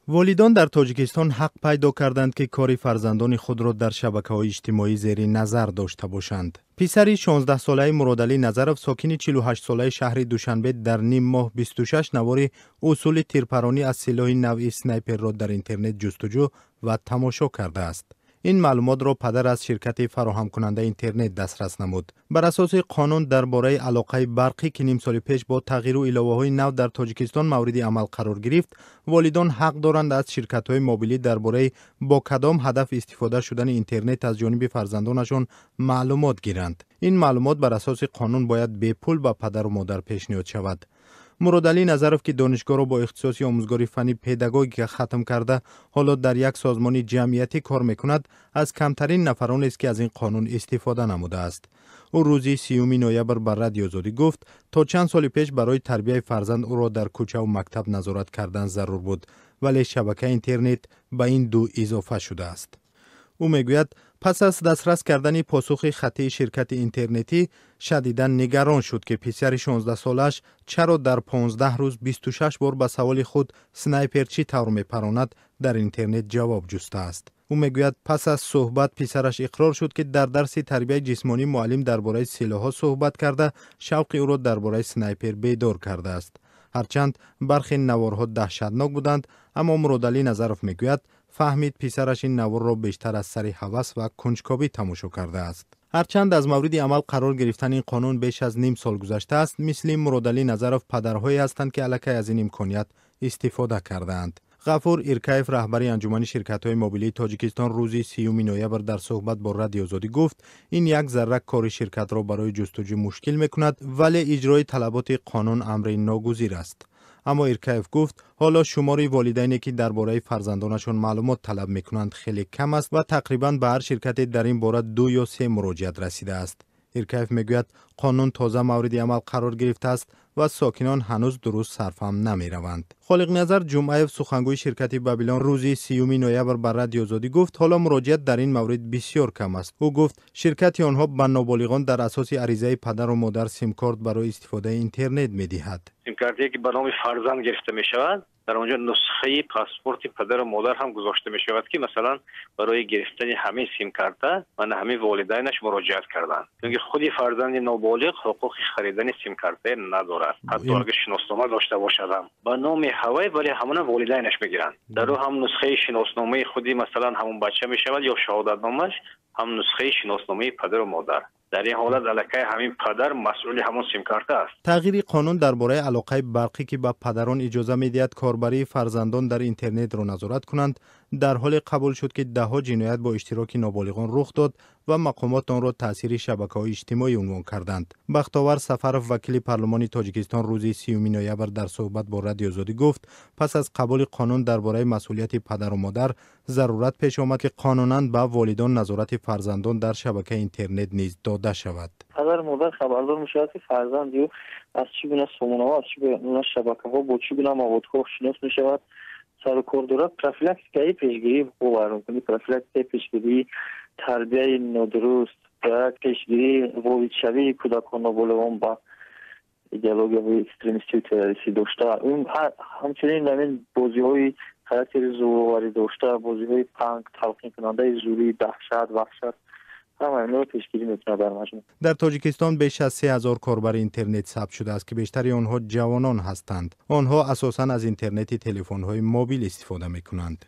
والدان در تاجیکستان حق پیدا کردند که کار فرزندان خود را در شبکه‌های اجتماعی زیر نظر داشته باشند. پسری 16 ساله مرادعلی نظرов ساکن 48 ساله شهر دوشنبه در نیم ماه 26 نوار اصول تیرپرانی از سلاح نوعی اسنایپر را در اینترنت جستجو و تماشا کرده است. این معلومات را پدر از شرکت فراهم کننده اینترنت دسترس نمود. بر اساس قانون درباره علاقه برقی که نیم سال پیش با تغییر و الهه‌های نو در تاجیکستان مورد عمل قرار گرفت، والدان حق دارند از شرکت‌های موبیلی درباره با کدام هدف استفاده شدن اینترنت از جانب فرزندانشان معلومات گیرند. این معلومات بر اساس قانون باید به پول به پدر و مادر پیشنهاد شود. مرادعلی نظرов که دانشگاه را با اختصاص آموزگاری فنی پداگوژیک ختم کرده، حالا در یک سازمان جمعیتی کار میکند، از کمترین نفران است که از این قانون استفاده نموده است. او روز 30 نوامبر بر رادیو آزادی گفت تا چند سال پیش برای تربیت فرزند او را در کوچه و مکتب نظارت کردن ضرور بود، ولی شبکه اینترنت به این دو اضافه شده است. او میگوید پس از دسترس کردن پاسخ خطی شرکت اینترنتی شدیداً نگران شد که پسر 16 سالش چرا در 15 روز 26 بار به سوال خود سنایپر چی طور میپراند در اینترنت جواب جسته است. او میگوید پس از صحبت پسرش اقرار شد که در درس تربیت جسمانی معلم درباره سلاح‌ها صحبت کرده شوق او را درباره سنایپر بیدار کرده است. هرچند برخی نوارها دهشتناک بودند، اما مرادعلی نظرов میگوید فهمید پسرش این نوار را بیشتر از سر هوس و کنجکاوی تماشا کرده است. هرچند از مورد عمل قرار گرفتن این قانون بیش از نیم سال گذشته است، مثل مرادعلی نظرов پدرهایی هستند که علیه از این امکانیت استفاده کردند. غفور ایرکایف رهبر انجمن شرکت‌های موبیلی تاجیکستان روز 30 نوامبر در صحبت با رادیو آزادی گفت این یک ذره کار شرکت را برای جستجو مشکل می‌کند، ولی اجرای طلبات قانون امر ناگزیر است. اما ایرکایف گفت حالا شماری والدینی که درباره فرزندانشان معلومات طلب می‌کنند خیلی کم است و تقریباً به هر شرکتی در این باره 2 یا 3 مراجعت رسیده است. ایرکایف میگوید قانون تازه مورد عمل قرار گرفته است و ساکنان هنوز درست صرفم نمیروند. خالق نظر جمعه سخنگوی شرکت بابیلون روز 30 نوامبر بر رادیو آزادی گفت حالا مراجعت در این مورد بسیار کم است. او گفت شرکت آنها به نابالغان در اساس عریضه پدر و مادر سیم کارت برای استفاده اینترنت میدهد. سیم کارتی که به نام فرزند گرفته می شود، در آنجا نسخه پاسپورت پدر و مادر هم گذاشته می شود که مثلا برای گرفتن همه سیم کارت و همه والدینش مراجعت کردن. چون خود فرزند نابالغ حقوق خریدن سیم کارت ندارد. حتی اگر شناسنامه داشته باشد هم به نام هوای ولی همون والدینش میگیرند. در او هم نسخه شناسنامه خودی مثلا همون بچه می شود یا شهادت نامش هم نسخه شناسنامه پدر و مادر. در این حالت علاقه همین پدر مسئول همون سیم کارت است. تغییر قانون درباره علاقه برقی که به پدران اجازه میدهد کاربری فرزندان در اینترنت را نظارت کنند، در حال قبول شد که دهها جنایت با اشتراک نابالغان رخ داد و مقامات آن را تاثیر شبکه‌های اجتماعی عنوان کردند. بختاور سفرov وکیل پارلمان تاجیکستان روز 30 نوامبر در صحبت با رادیو آزادی گفت پس از قبول قانون درباره مسئولیت پدر و مادر ضرورت پیش آمد که قانونا به والدان نظارت فرزندان در شبکه اینترنت نیز داده شود. پدر و مادر خبردار می‌شود که فرزند او از چه گونه سامانه‌ها، از چه گونه شبکه‌ها با چه گونه موادها شناس می‌شود. سر کار دارد پروفیلاکتیکای پیشگیری خوب کنی، پروفیلاکتیکای پیشگیری تربیت نادرست، پیشگیری وابستگی کودکان نابالغان با ایدئولوژی اکستریمیستی و تروریستی داشته. اون همچنین در بازی‌های خاطر زورآوری داشته، بازی‌های پنگ تلقین کننده زوری، دهشت، وحشت همه پیشگیری می‌کنه در مجموع. در تاجیکستان بیش از 3000 کاربر اینترنت ثبت شده است که بیشتر آنها جوانان هستند. آنها اساساً از اینترنت تلفن‌های موبیل استفاده می‌کنند.